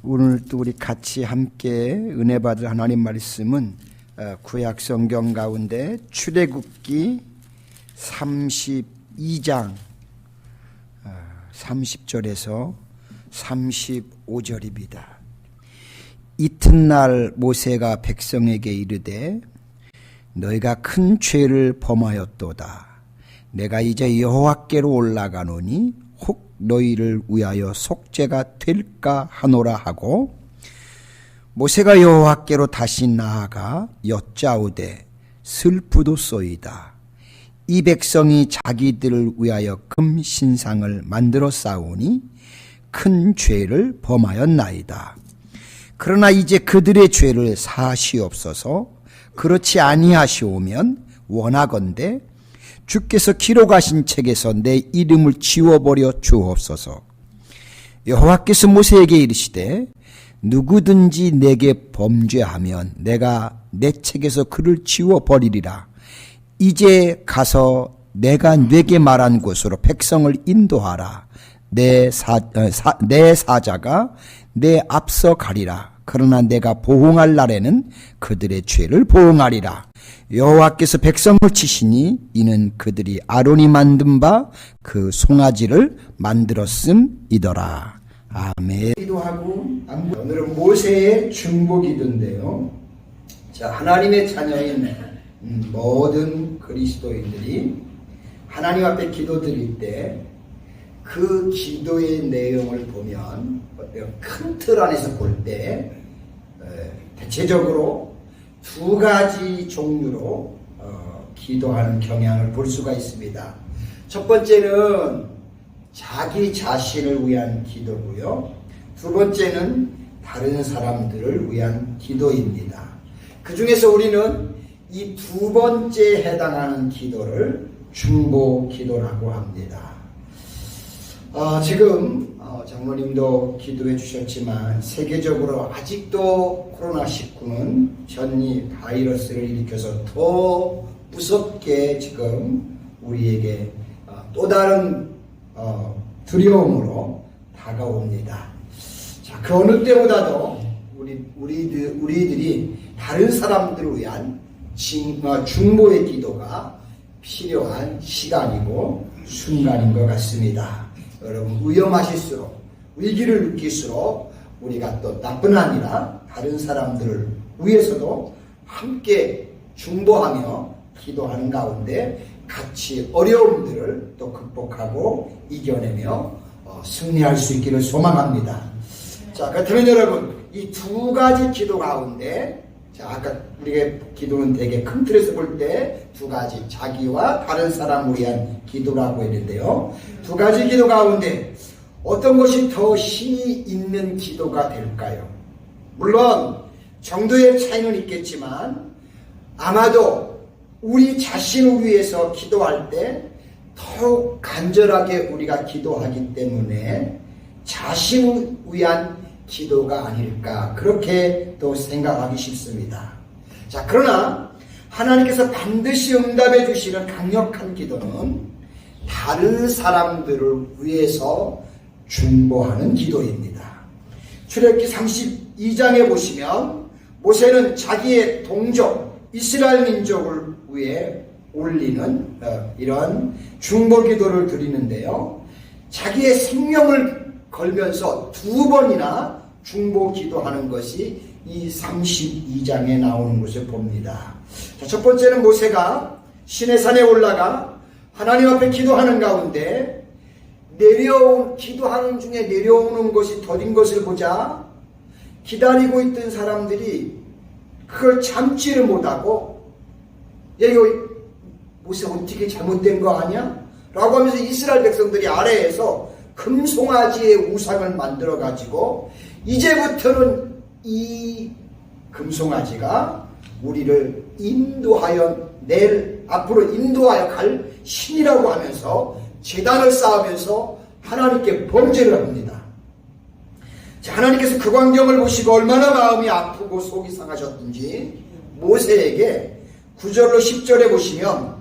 오늘 또 우리 같이 함께 은혜 받을 하나님 말씀은 구약 성경 가운데 출애굽기 32장 30절에서 35절입니다. 이튿날 모세가 백성에게 이르되 너희가 큰 죄를 범하였도다. 내가 이제 여호와께로 올라가노니 혹 너희를 위하여 속죄가 될까 하노라 하고, 모세가 여호와께로 다시 나아가 여짜오되 슬프도소이다. 이 백성이 자기들을 위하여 금 신상을 만들어 쌓으니 큰 죄를 범하였나이다. 그러나 이제 그들의 죄를 사하시옵소서. 그렇지 아니하시오면 원하건대 주께서 기록하신 책에서 내 이름을 지워버려 주옵소서. 여호와께서 모세에게 이르시되 누구든지 내게 범죄하면 내가 내 책에서 그를 지워버리리라. 이제 가서 내가 네게 말한 곳으로 백성을 인도하라. 내 사자가 내 앞서 가리라. 그러나 내가 보응할 날에는 그들의 죄를 보응하리라. 여호와께서 백성을 치시니 이는 그들이 아론이 만든 바 그 송아지를 만들었음이더라. 아멘. 기도하고 오늘은 모세의 중보 기도인데요. 자, 하나님의 자녀인 모든 그리스도인들이 하나님 앞에 기도드릴 때 그 기도의 내용을 보면 큰 틀 안에서 볼 때 대체적으로 두 가지 종류로 기도하는 경향을 볼 수가 있습니다. 첫 번째는 자기 자신을 위한 기도고요. 두 번째는 다른 사람들을 위한 기도입니다. 그 중에서 우리는 이 두 번째에 해당하는 기도를 중보 기도라고 합니다. 지금 장로님도 기도해 주셨지만 세계적으로 아직도 코로나19는 전이 바이러스를 일으켜서 더 무섭게 지금 우리에게 또 다른 두려움으로 다가옵니다. 자, 그 어느 때보다도 우리들이 다른 사람들을 위한 중보의 기도가 필요한 시간이고 순간인 것 같습니다. 여러분, 위험하실수록 위기를 느낄수록 우리가 또 나뿐 아니라 다른 사람들을 위해서도 함께 중보하며 기도하는 가운데 같이 어려움들을 또 극복하고 이겨내며 승리할 수 있기를 소망합니다. 자, 그렇다면 여러분, 이 두 가지 기도 가운데, 자, 아까 우리가 기도는 되게 큰 틀에서 볼 때 두 가지, 자기와 다른 사람을 위한 기도라고 했는데요. 두 가지 기도 가운데 어떤 것이 더 힘이 있는 기도가 될까요? 물론 정도의 차이는 있겠지만 아마도 우리 자신을 위해서 기도할 때 더욱 간절하게 우리가 기도하기 때문에 자신을 위한 기도가 아닐까, 그렇게 또 생각하기 쉽습니다. 자, 그러나 하나님께서 반드시 응답해 주시는 강력한 기도는 다른 사람들을 위해서 중보하는 기도입니다. 출애굽기 32장에 보시면 모세는 자기의 동족 이스라엘 민족을 위해 올리는 이런 중보 기도를 드리는데요. 자기의 생명을 걸면서 두 번이나 중보 기도하는 것이 이 32장에 나오는 것을 봅니다. 자, 첫 번째는 모세가 시내산에 올라가 하나님 앞에 기도하는 가운데 기도하는 중에 내려오는 것이 더딘 것을 보자 기다리고 있던 사람들이 그걸 참지를 못하고, 야, 이거 모세 어떻게 잘못된 거 아니야? 라고 하면서 이스라엘 백성들이 아래에서 금송아지의 우상을 만들어 가지고 이제부터는 이 금송아지가 우리를 앞으로 인도하여 갈 신이라고 하면서 제단을 쌓으면서 하나님께 범죄를 합니다. 자, 하나님께서 그 광경을 보시고 얼마나 마음이 아프고 속이 상하셨든지 모세에게 9절로 10절에 보시면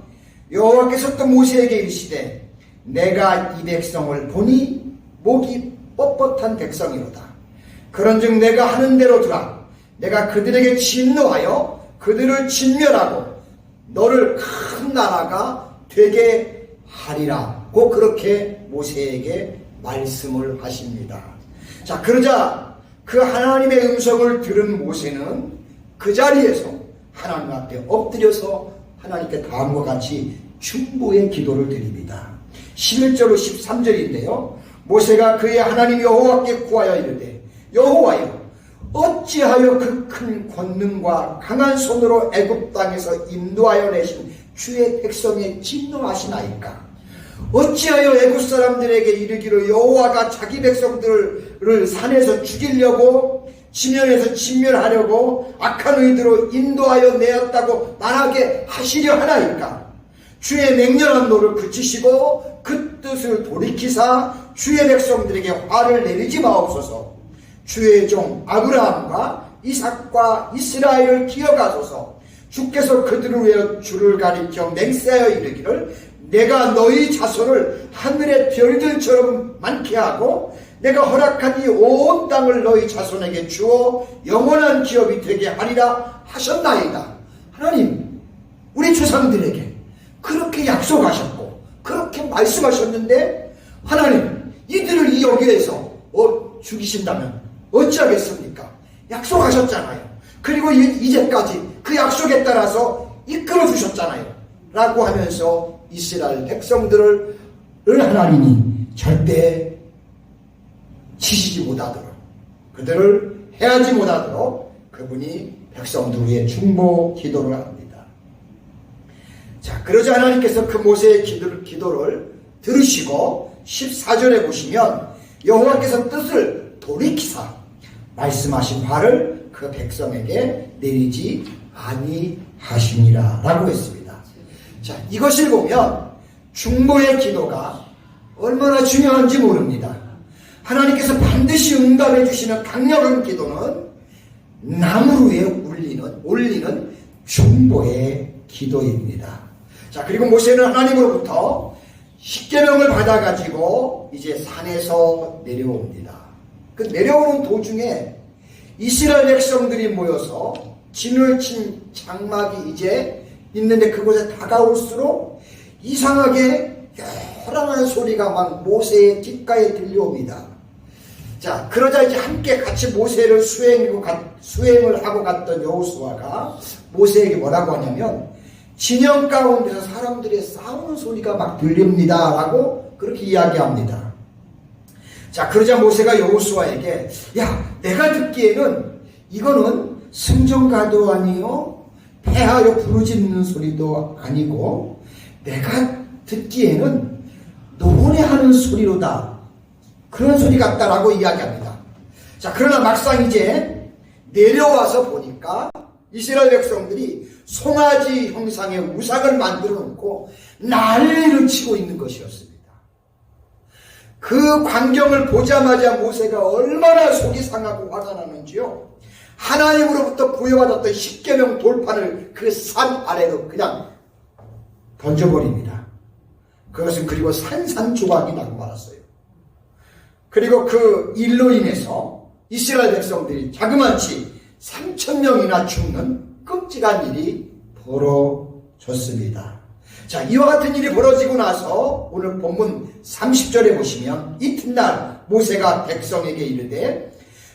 여호와께서 또 모세에게 이르시되 내가 이 백성을 보니 목이 뻣뻣한 백성이로다. 그런즉 내가 하는 대로 두라. 내가 그들에게 진노하여 그들을 진멸하고 너를 큰 나라가 되게 하리라고 그렇게 모세에게 말씀을 하십니다. 자, 그러자 그 하나님의 음성을 들은 모세는 그 자리에서 하나님 앞에 엎드려서 하나님께 다음과 같이 중보의 기도를 드립니다. 11절로 13절인데요. 모세가 그의 하나님 여호와께 구하여 이르되 여호와여 어찌하여 그 큰 권능과 강한 손으로 애굽 땅에서 인도하여 내신 주의 백성에 진노하시나이까? 어찌하여 애굽 사람들에게 이르기를 여호와가 자기 백성들을 산에서 죽이려고 지면에서 진멸하려고 악한 의도로 인도하여 내었다고 말하게 하시려 하나이까? 주의 맹렬한 노를 그치시고 그 뜻을 돌이키사 주의 백성들에게 화를 내리지 마옵소서. 주의 종 아브라함과 이삭과 이스라엘을 기억하소서. 주께서 그들을 위하여 주를 가리켜 맹세하여 이르기를 내가 너희 자손을 하늘의 별들처럼 많게 하고 내가 허락한 이 온 땅을 너희 자손에게 주어 영원한 기업이 되게 하리라 하셨나이다. 하나님, 우리 조상들에게 그렇게 약속하셨고 그렇게 말씀하셨는데 하나님, 이들을 이 여기에서 죽이신다면 어찌하겠습니까? 약속하셨잖아요. 그리고 이제까지 그 약속에 따라서 이끌어 주셨잖아요. 라고 하면서 이스라엘 백성들을 하나님이 절대 치시지 못하도록, 그들을 해하지 못하도록 그분이 백성들 위해 중보 기도를 합니다. 자, 그러자 하나님께서 그 모세의 기도를 들으시고 14절에 보시면 여호와께서 뜻을 돌이키사 말씀하신 화를 그 백성에게 내리지 아니하시니라 라고 했습니다. 자, 이것을 보면 중보의 기도가 얼마나 중요한지 모릅니다. 하나님께서 반드시 응답해 주시는 강력한 기도는 나무 위에 올리는 중보의 기도입니다. 자, 그리고 모세는 하나님으로부터 십계명을 받아가지고 이제 산에서 내려옵니다. 그 내려오는 도중에 이스라엘 백성들이 모여서 진을 친 장막이 이제 있는데 그곳에 다가올수록 이상하게 요란한 소리가 막 모세의 뒷가에 들려옵니다. 자, 그러자 이제 함께 같이 모세를 수행을 하고 갔던 여호수아가 모세에게 뭐라고 하냐면 진영 가운데서 사람들의 싸우는 소리가 막 들립니다 라고 그렇게 이야기합니다. 자, 그러자 모세가 여호수아에게 야, 내가 듣기에는 이거는 승전가도 아니요 패하여 부르짖는 소리도 아니고 내가 듣기에는 노래하는 소리로다, 그런 소리 같다라고 이야기합니다. 자, 그러나 막상 이제 내려와서 보니까 이스라엘 백성들이 송아지 형상의 우상을 만들어 놓고 난리를 치고 있는 것이었습니다. 그 광경을 보자마자 모세가 얼마나 속이 상하고 화가 나는지요. 하나님으로부터 부여받았던 십계명 돌판을 그 산 아래로 그냥 던져버립니다. 그것은 그리고 산산조각이 나고 말았어요. 그리고 그 일로 인해서 이스라엘 백성들이 자그마치 3,000명이나 죽는 끔찍한 일이 벌어졌습니다. 자, 이와 같은 일이 벌어지고 나서 오늘 본문 30절에 보시면 이튿날 모세가 백성에게 이르되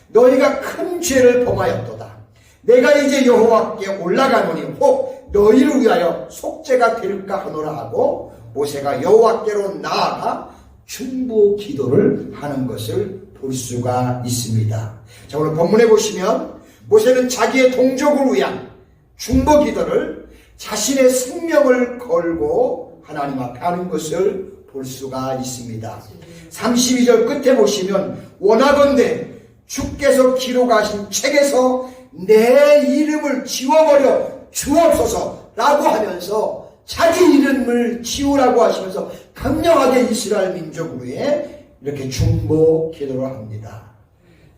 너희가 큰 죄를 범하였도다. 내가 이제 여호와께 올라가노니 혹 너희를 위하여 속죄가 될까 하노라 하고 모세가 여호와께로 나아가 중보 기도를 하는 것을 볼 수가 있습니다. 자, 오늘 본문에 보시면 모세는 자기의 동족을 위한 중보 기도를 자신의 생명을 걸고 하나님 앞에 하는 것을 볼 수가 있습니다. 32절 끝에 보시면 원하건대 주께서 기록하신 책에서 내 이름을 지워버려 주옵소서 라고 하면서 자기 이름을 지우라고 하시면서 강력하게 이스라엘 민족을 위해 이렇게 중보 기도를 합니다.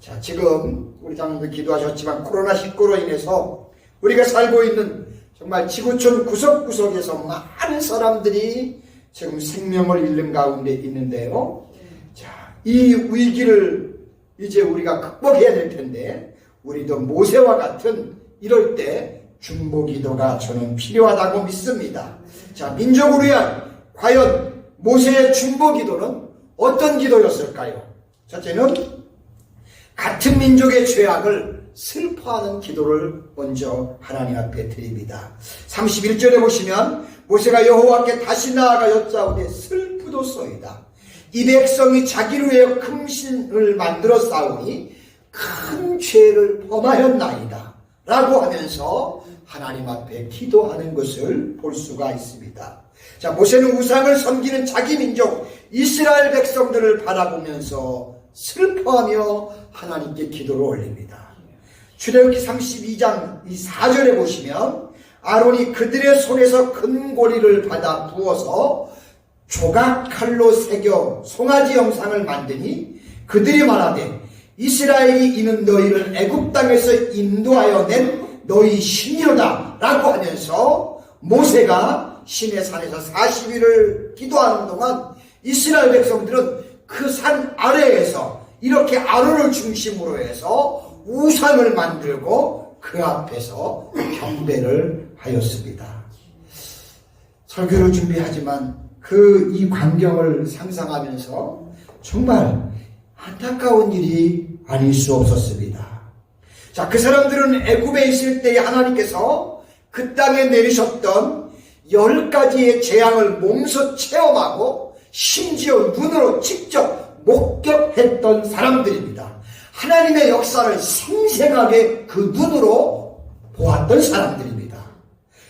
자, 지금 우리 장로도 기도하셨지만 코로나19로 인해서 우리가 살고 있는 정말 지구촌 구석구석에서 많은 사람들이 지금 생명을 잃는 가운데 있는데요. 자, 이 위기를 이제 우리가 극복해야 될 텐데 우리도 모세와 같은 이럴 때 중보기도가 저는 필요하다고 믿습니다. 자, 민족을 위한 과연 모세의 중보기도는 어떤 기도였을까요? 첫째는 같은 민족의 죄악을 슬퍼하는 기도를 먼저 하나님 앞에 드립니다. 31절에 보시면 모세가 여호와께 다시 나아가 여짜오되 슬프도소이다. 이 백성이 자기를 위하여 금신을 만들어 싸우니 큰 죄를 범하였나이다 라고 하면서 하나님 앞에 기도하는 것을 볼 수가 있습니다. 자, 모세는 우상을 섬기는 자기 민족 이스라엘 백성들을 바라보면서 슬퍼하며 하나님께 기도를 올립니다. 출애굽기 32장 4절에 보시면 아론이 그들의 손에서 금고리를 받아 부어서 조각칼로 새겨 송아지 형상을 만드니 그들이 말하되 이스라엘이 이는 너희를 애굽 땅에서 인도하여 낸 너희 신이로다 라고 하면서 모세가 시내 산에서 40일을 기도하는 동안 이스라엘 백성들은 그 산 아래에서 이렇게 아론을 중심으로 해서 우상을 만들고 그 앞에서 경배를 하였습니다. 설교를 준비하지만 이 광경을 상상하면서 정말 안타까운 일이 아닐 수 없었습니다. 자, 그 사람들은 애굽에 있을 때에 하나님께서 그 땅에 내리셨던 10가지의 재앙을 몸소 체험하고 심지어 눈으로 직접 목격했던 사람들입니다. 하나님의 역사를 생생하게 그 눈으로 보았던 사람들입니다.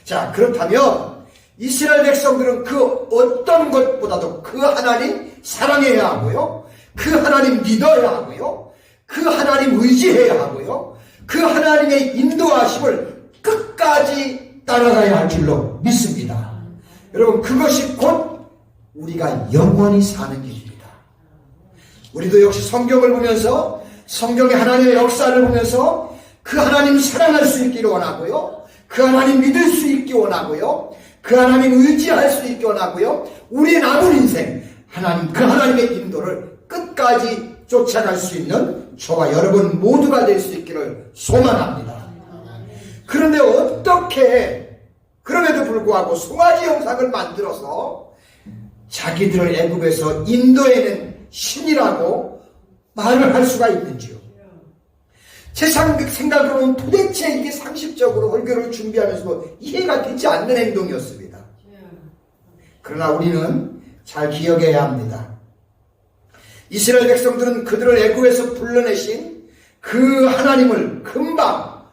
자, 그렇다면 이스라엘 백성들은 그 어떤 것보다도 그 하나님 사랑해야 하고요, 그 하나님 믿어야 하고요, 그 하나님 의지해야 하고요, 그 하나님의 인도하심을 끝까지 따라가야 할 줄로 믿습니다. 여러분, 그것이 곧 우리가 영원히 사는 길입니다. 우리도 역시 성경을 보면서 성경의 하나님의 역사를 보면서 그 하나님 사랑할 수 있기를 원하고요, 그 하나님 믿을 수 있기 원하고요, 그 하나님 의지할 수 있기 원하고요, 우리의 남은 인생 하나님 그 하나님의 인도를 끝까지 쫓아갈 수 있는 저와 여러분 모두가 될 수 있기를 소망합니다. 그런데 어떻게 그럼에도 불구하고 송아지 형상을 만들어서 자기들을 애굽에서 인도해낸 신이라고 말을 할 수가 있는지요? 제 생각으로는 도대체 이게 상식적으로 설교를 준비하면서도 이해가 되지 않는 행동이었습니다. 그러나 우리는 잘 기억해야 합니다. 이스라엘 백성들은 그들을 애굽에서 불러내신 그 하나님을 금방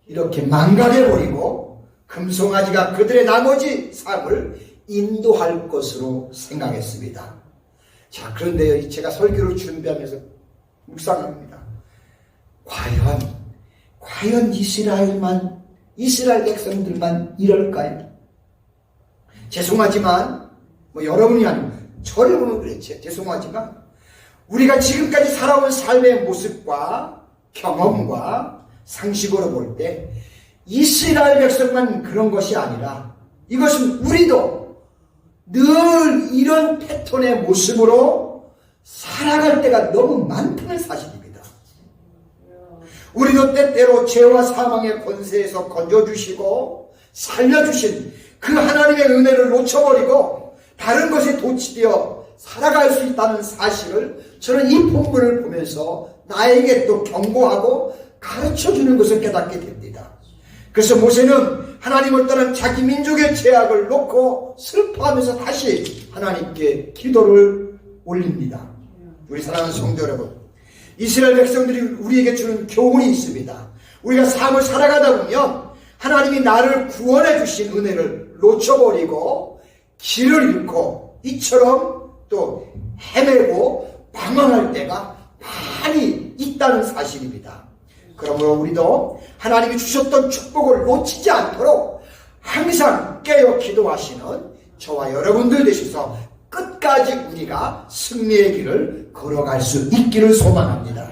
이렇게 망가려버리고 금송아지가 그들의 나머지 삶을 인도할 것으로 생각했습니다. 자, 그런데요, 제가 설교를 준비하면서 묵상합니다. 과연 이스라엘 백성들만 이럴까요? 죄송하지만, 여러분이 아니고, 저를 보면 그렇지. 죄송하지만, 우리가 지금까지 살아온 삶의 모습과 경험과 상식으로 볼 때, 이스라엘 백성만 그런 것이 아니라, 이것은 우리도 늘 이런 패턴의 모습으로 살아갈 때가 너무 많다는 사실입니다. 우리도 때때로 죄와 사망의 권세에서 건져주시고 살려주신 그 하나님의 은혜를 놓쳐버리고 다른 것에 도취되어 살아갈 수 있다는 사실을 저는 이 본문을 보면서 나에게 또 경고하고 가르쳐주는 것을 깨닫게 됩니다. 그래서 모세는 하나님을 떠난 자기 민족의 죄악을 놓고 슬퍼하면서 다시 하나님께 기도를 올립니다. 우리 사랑하는 성도 여러분, 이스라엘 백성들이 우리에게 주는 교훈이 있습니다. 우리가 삶을 살아가다 보면 하나님이 나를 구원해 주신 은혜를 놓쳐버리고 길을 잃고 이처럼 또 헤매고 방황할 때가 많이 있다는 사실입니다. 그러므로 우리도 하나님이 주셨던 축복을 놓치지 않도록 항상 깨어 기도하시는 저와 여러분들 되셔서 끝까지 우리가 승리의 길을 걸어갈 수 있기를 소망합니다.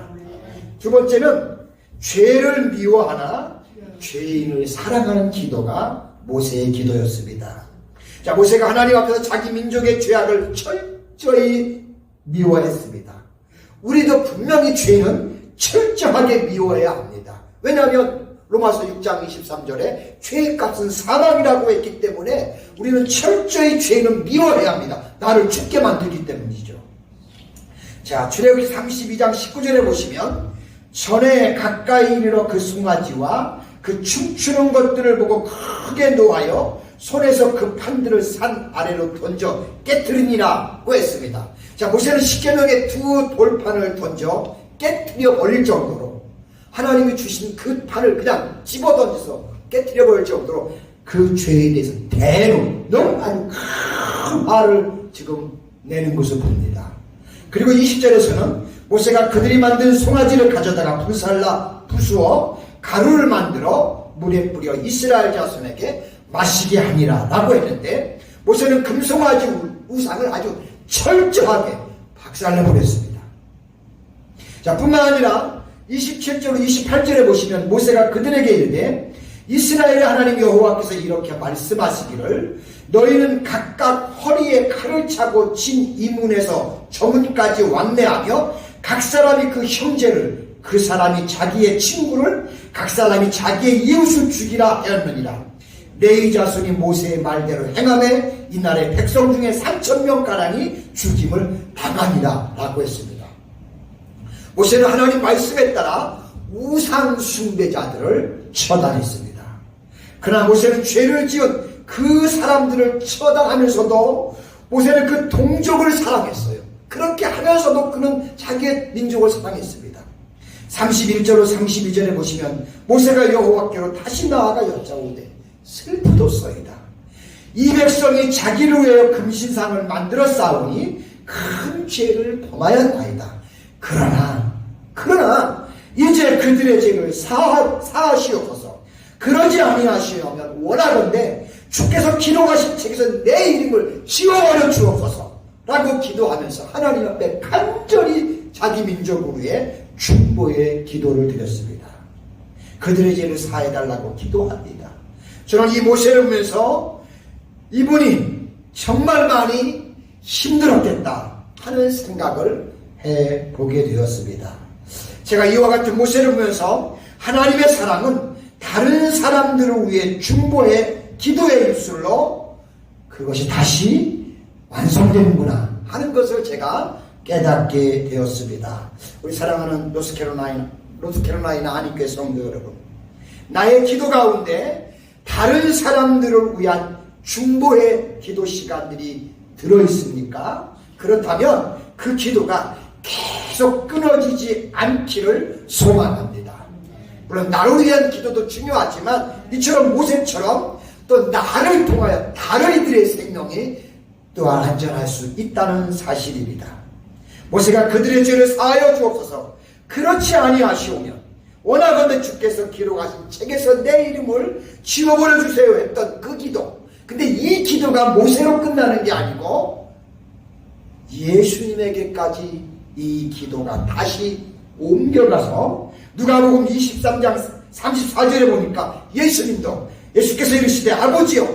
두 번째는 죄를 미워하나 죄인을 사랑하는 기도가 모세의 기도였습니다. 자, 모세가 하나님 앞에서 자기 민족의 죄악을 철저히 미워했습니다. 우리도 분명히 죄는 철저하게 미워해야 합니다. 왜냐하면 로마서 6장 23절에 죄의 값은 사망이라고 했기 때문에 우리는 철저히 죄는 미워해야 합니다. 나를 죽게 만들기 때문이죠. 자, 출애굽기 32장 19절에 보시면 전에 가까이 이르러 그 송아지와 그 춤추는 것들을 보고 크게 노하여 손에서 그 판들을 산 아래로 던져 깨트리니라고 했습니다. 자, 모세는 십계명의 두 돌판을 던져 깨트려 버릴 정도로 하나님이 주신 그 판을 그냥 집어 던져서 깨트려 버릴 정도로 그 죄에 대해서 너무 아주 큰 화를 지금 내는 것을 봅니다. 그리고 20절에서는 모세가 그들이 만든 송아지를 가져다가 불살라 부수어 가루를 만들어 물에 뿌려 이스라엘 자손에게 마시게 하니라 라고 했는데, 모세는 금송아지 우상을 아주 철저하게 박살내버렸습니다. 자, 뿐만 아니라 27절 28절에 보시면 모세가 그들에게 이르되 이스라엘의 하나님 여호와께서 이렇게 말씀하시기를 너희는 각각 허리에 칼을 차고 진 이문에서 저문까지 왕래하며 각 사람이 그 형제를, 그 사람이 자기의 친구를, 각 사람이 자기의 이웃을 죽이라 하였느니라. 레위 자손이 모세의 말대로 행하매 이날에 백성 중에 3,000명가량이 죽임을 당하니라 라고 했습니다. 모세는 하나님 말씀에 따라 우상 숭배자들을 처단했습니다. 그러나 모세는 죄를 지은 그 사람들을 처단하면서도 모세는 그 동족을 사랑했어요. 그렇게 하면서도 그는 자기의 민족을 사랑했습니다. 31절로 32절에 보시면 모세가 여호와께로 다시 나아가 여짜오되 슬프도소이다. 이 백성이 자기를 위하여 금신상을 만들어 싸우니 큰 죄를 범하였나이다. 그러나 이제 그들의 죄를 사하시옵소서. 그러지 아니하시면 원하건대 주께서 기록하신 책에서 내 이름을 지워버려 주옵소서 라고 기도하면서 하나님 앞에 간절히 자기 민족을 위해 중보의 기도를 드렸습니다. 그들의 죄를 사해달라고 기도합니다. 저는 이 모세를 보면서 이분이 정말 많이 힘들었겠다 하는 생각을 해보게 되었습니다. 제가 이와 같은 모세를 보면서 하나님의 사랑은 다른 사람들을 위해 중보의 기도의 입술로 그것이 다시 완성되는구나 하는 것을 제가 깨닫게 되었습니다. 우리 사랑하는 노스캐롤라이나 한인교회 성도 여러분, 나의 기도 가운데 다른 사람들을 위한 중보의 기도 시간들이 들어있습니까? 그렇다면 그 기도가 계속 끊어지지 않기를 소망합니다. 물론 나를 위한 기도도 중요하지만 이처럼 모세처럼 또 나를 통하여 다른 이들의 생명이 또한 안전할 수 있다는 사실입니다. 모세가 그들의 죄를 사하여 주옵소서. 그렇지 아니하시오면 원하건대 주께서 기록하신 책에서 내 이름을 지워버려 주세요 했던 그 기도. 근데 이 기도가 모세로 끝나는 게 아니고 예수님에게까지 이 기도가 다시 옮겨가서 누가복음 23장 34절에 보니까 예수께서 이르시되 아버지여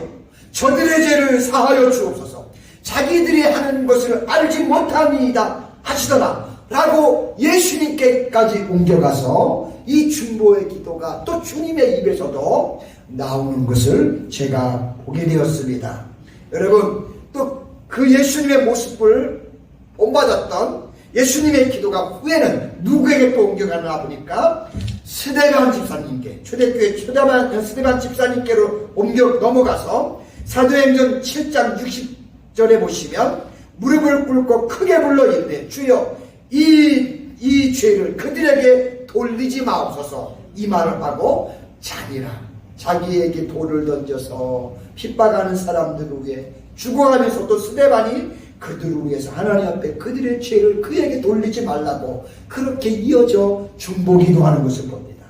저들의 죄를 사하여 주옵소서. 자기들이 하는 것을 알지 못하니이다 하시더라 라고 예수님께까지 옮겨가서 이 중보의 기도가 또 주님의 입에서도 나오는 것을 제가 보게 되었습니다. 여러분, 또 그 예수님의 모습을 본받았던 예수님의 기도가 후에는 누구에게 또 옮겨가나 보니까 스데반 집사님께, 초대교회 스데반 집사님께로 넘어가서 사도행전 7장 60절에 보시면 무릎을 꿇고 크게 불러 이르되 주여 이 죄를 그들에게 돌리지 마옵소서 이 말을 하고 자기에게 돌을 던져서 핍박하는 사람들을 위해 죽어가면서도 스데반이 그들을 위해서 하나님 앞에 그들의 죄를 그에게 돌리지 말라고 그렇게 이어져 중보기도하는 것을 봅니다.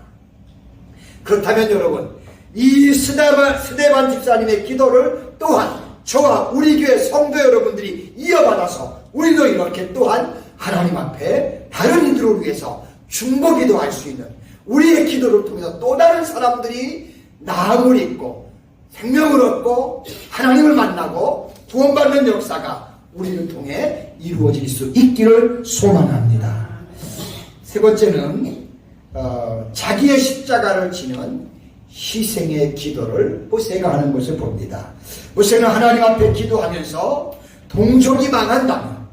그렇다면 여러분, 이 스데반 집사님의 기도를 또한 저와 우리 교회 성도 여러분들이 이어받아서 우리도 이렇게 또한 하나님 앞에 다른 이들을 위해서 중보기도할 수 있는 우리의 기도를 통해서 또 다른 사람들이 나음을 입고 생명을 얻고 하나님을 만나고 구원받는 역사가 우리를 통해 이루어질 수 있기를 소망합니다. 세 번째는 자기의 십자가를 지는 희생의 기도를 모세가 하는 것을 봅니다. 모세는 하나님 앞에 기도하면서 동족이 망한다면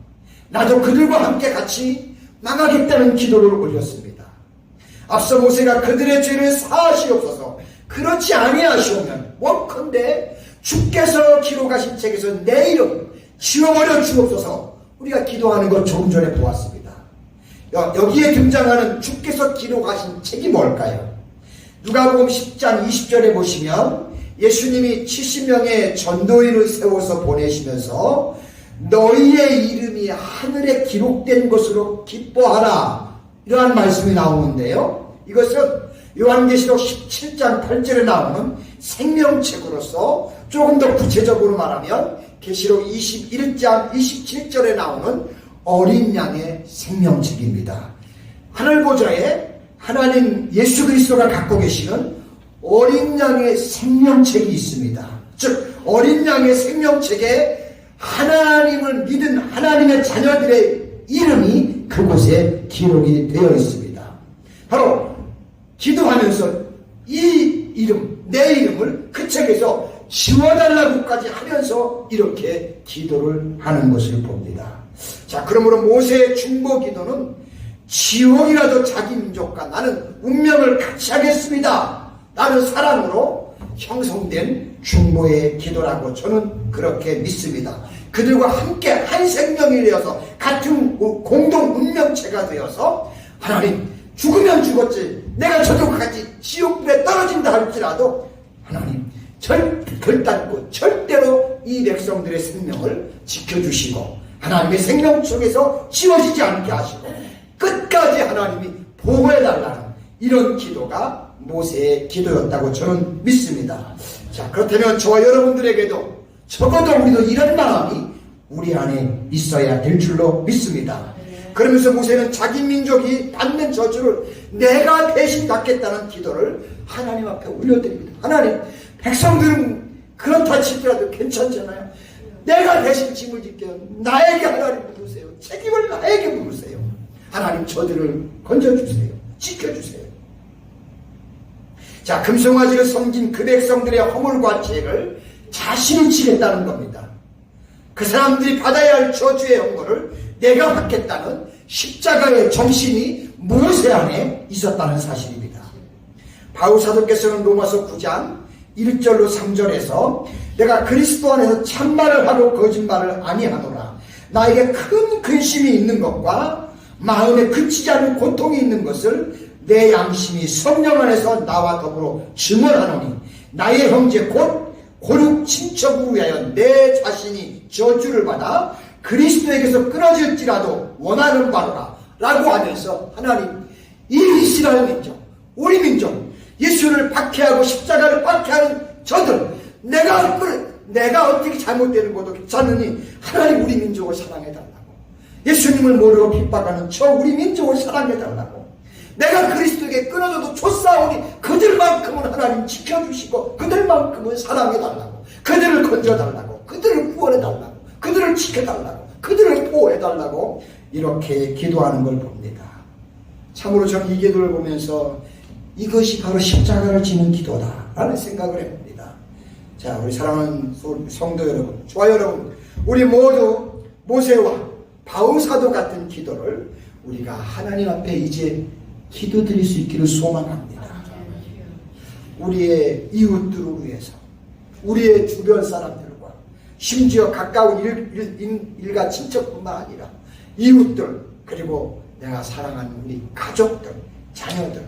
나도 그들과 함께 같이 망하겠다는 기도를 올렸습니다. 앞서 모세가 그들의 죄를 사하시옵소서, 그렇지 아니하시오면 원컨대 주께서 기록하신 책에서 내 이름 지워버려 주옵소서, 우리가 기도하는 것 조금 전에 보았습니다. 여기에 등장하는 주께서 기록하신 책이 뭘까요? 누가복음 10장 20절에 보시면 예수님이 70명의 전도인을 세워서 보내시면서 너희의 이름이 하늘에 기록된 것으로 기뻐하라, 이러한 말씀이 나오는데요. 이것은 요한계시록 17장 8절에 나오는 생명책으로서 조금 더 구체적으로 말하면 계시록 21장 27절에 나오는 어린 양의 생명책입니다. 하늘보좌에 하나님 예수 그리스도가 갖고 계시는 어린 양의 생명책이 있습니다. 즉 어린 양의 생명책에 하나님을 믿은 하나님의 자녀들의 이름이 그곳에 기록이 되어 있습니다. 바로 기도하면서 이 이름, 내 이름을 그 책에서 지워달라고까지 하면서 이렇게 기도를 하는 것을 봅니다. 자, 그러므로 모세의 중보 기도는 지옥이라도 자기 민족과 나는 운명을 같이 하겠습니다, 라는 사랑으로 형성된 중보의 기도라고 저는 그렇게 믿습니다. 그들과 함께 한 생명이 되어서 같은 공동 운명체가 되어서 하나님, 죽으면 죽었지, 내가 저쪽까지 지옥불에 떨어진다 할지라도 하나님 결단코 절대로 이 백성들의 생명을 지켜주시고 하나님의 생명 속에서 지워지지 않게 하시고 끝까지 하나님이 보호해달라는 이런 기도가 모세의 기도였다고 저는 믿습니다. 자, 그렇다면 저와 여러분들에게도 적어도 우리도 이런 마음이 우리 안에 있어야 될 줄로 믿습니다. 그러면서 모세는 자기 민족이 받는 저주를 내가 대신 받겠다는 기도를 하나님 앞에 올려드립니다. 하나님, 백성들은 그렇다 치더라도 괜찮잖아요. 내가 대신 짐을 질게요. 나에게 하나님 물으세요. 책임을 나에게 물으세요. 하나님, 저들을 건져주세요. 지켜주세요. 자, 금송아지를 섬긴 그 백성들의 허물과 죄를 자신이 지겠다는 겁니다. 그 사람들이 받아야 할 저주의 형벌을 내가 받겠다는 십자가의 정신이 모세 안에 있었다는 사실입니다. 바울 사도께서는 로마서 9장 1절로 3절에서 내가 그리스도 안에서 참말을 하고 거짓말을 아니하노라. 나에게 큰 근심이 있는 것과 마음에 그치지 않는 고통이 있는 것을 내 양심이 성령 안에서 나와 더불어 증언하노니 나의 형제 곧 고륙 친척으로 위하여 내 자신이 저주를 받아 그리스도에게서 끊어질지라도 원하는 바로라 라고 하면서 하나님, 이 이스라엘 민족, 우리 민족, 예수를 박해하고 십자가를 박해하는 저들, 내가 어떻게 잘못되는 것도 괜찮으니 하나님 우리 민족을 사랑해달라고, 예수님을 모르고 핍박하는 저 우리 민족을 사랑해달라고, 내가 그리스도에게 끊어져도 좋사오니 그들만큼은 하나님 지켜주시고 그들만큼은 사랑해달라고, 그들을 건져달라고, 그들을 구원해달라고, 그들을 지켜달라고, 그들을 보호해달라고 이렇게 기도하는 걸 봅니다. 참으로 저는 이 기도를 보면서 이것이 바로 십자가를 지는 기도다라는 생각을 해봅니다. 자, 우리 사랑하는 성도 여러분, 저와 여러분, 우리 모두 모세와 바울 사도 같은 기도를 우리가 하나님 앞에 이제 기도드릴 수 있기를 소망합니다. 우리의 이웃들을 위해서, 우리의 주변 사람들과, 심지어 가까운 일가 친척뿐만 아니라 이웃들, 그리고 내가 사랑하는 우리 가족들, 자녀들,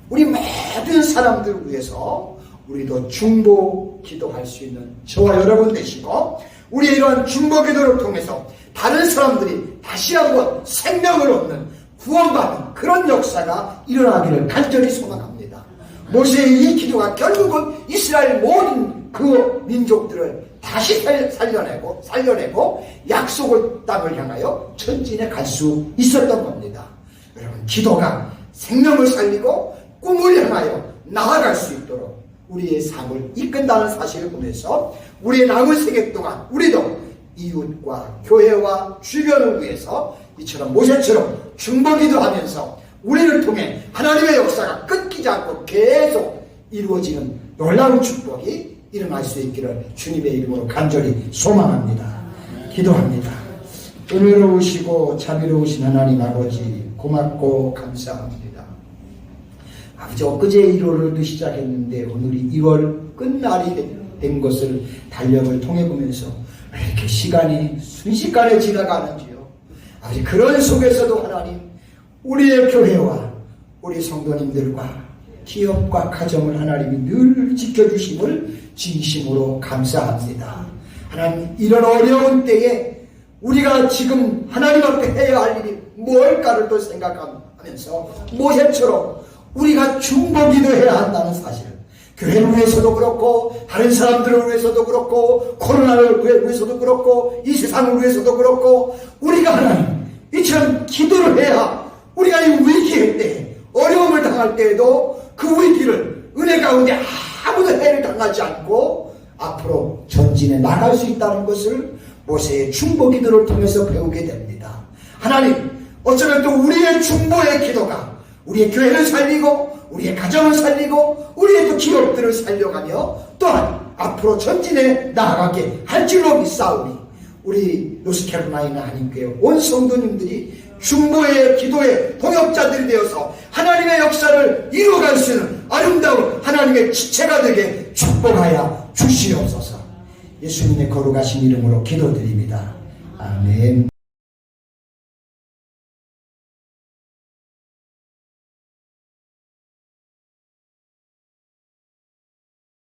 우리 모든 사람들을 위해서 우리도 중보 기도할 수 있는 저와 여러분 되시고, 우리의 이러한 중보 기도를 통해서 다른 사람들이 다시 한번 생명을 얻는, 구원받는 그런 역사가 일어나기를 간절히 소망합니다. 모세의 이 기도가 결국은 이스라엘 모든 그 민족들을 다시 살려내고 약속의 땅을 향하여 전진해 갈 수 있었던 겁니다. 여러분, 기도가 생명을 살리고 꿈을 향하여 나아갈 수 있도록 우리의 삶을 이끈다는 사실을 보면서 우리의 남은 생애 동안 우리도 이웃과 교회와 주변을 위해서 이처럼 모세처럼 중보기도 하면서 우리를 통해 하나님의 역사가 끊기지 않고 계속 이루어지는 놀라운 축복이 일어날 수 있기를 주님의 이름으로 간절히 소망합니다. 기도합니다. 은혜로우시고 자비로우신 하나님 아버지, 고맙고 감사합니다. 아버지, 엊그제 1월을 시작했는데 오늘이 2월 끝날이 된 것을 달력을 통해 보면서 왜 이렇게 시간이 순식간에 지나가는지요. 아버지, 그런 속에서도 하나님, 우리의 교회와 우리 성도님들과 기업과 가정을 하나님이 늘 지켜주심을 진심으로 감사합니다. 하나님, 이런 어려운 때에 우리가 지금 하나님 앞에 해야 할 일이 뭘까를 또 생각하면서 모세처럼 우리가 중보기도 해야 한다는 사실, 교회를 위해서도 그렇고 다른 사람들을 위해서도 그렇고 코로나를 위해서도 그렇고 이 세상을 위해서도 그렇고 우리가 하나님 이처럼 기도를 해야 우리가 이 위기의 때에 어려움을 당할 때에도 그 위기를 은혜 가운데 아무도 해를 당하지 않고 앞으로 전진해 나갈 수 있다는 것을 모세의 중보기도를 통해서 배우게 됩니다. 하나님, 어쩌면 또 우리의 중보의 기도가 우리의 교회를 살리고 우리의 가정을 살리고 우리의 또 기업들을 살려가며 또한 앞으로 전진해 나아가게 할 줄로 믿사오니 우리 노스캐롤라이나 한인교회 온 성도님들이 중보의 기도의 동역자들이 되어서 하나님의 역사를 이루어갈 수 있는 아름다운 하나님의 지체가 되게 축복하여 주시옵소서. 예수님의 거룩하신 이름으로 기도드립니다. 아멘.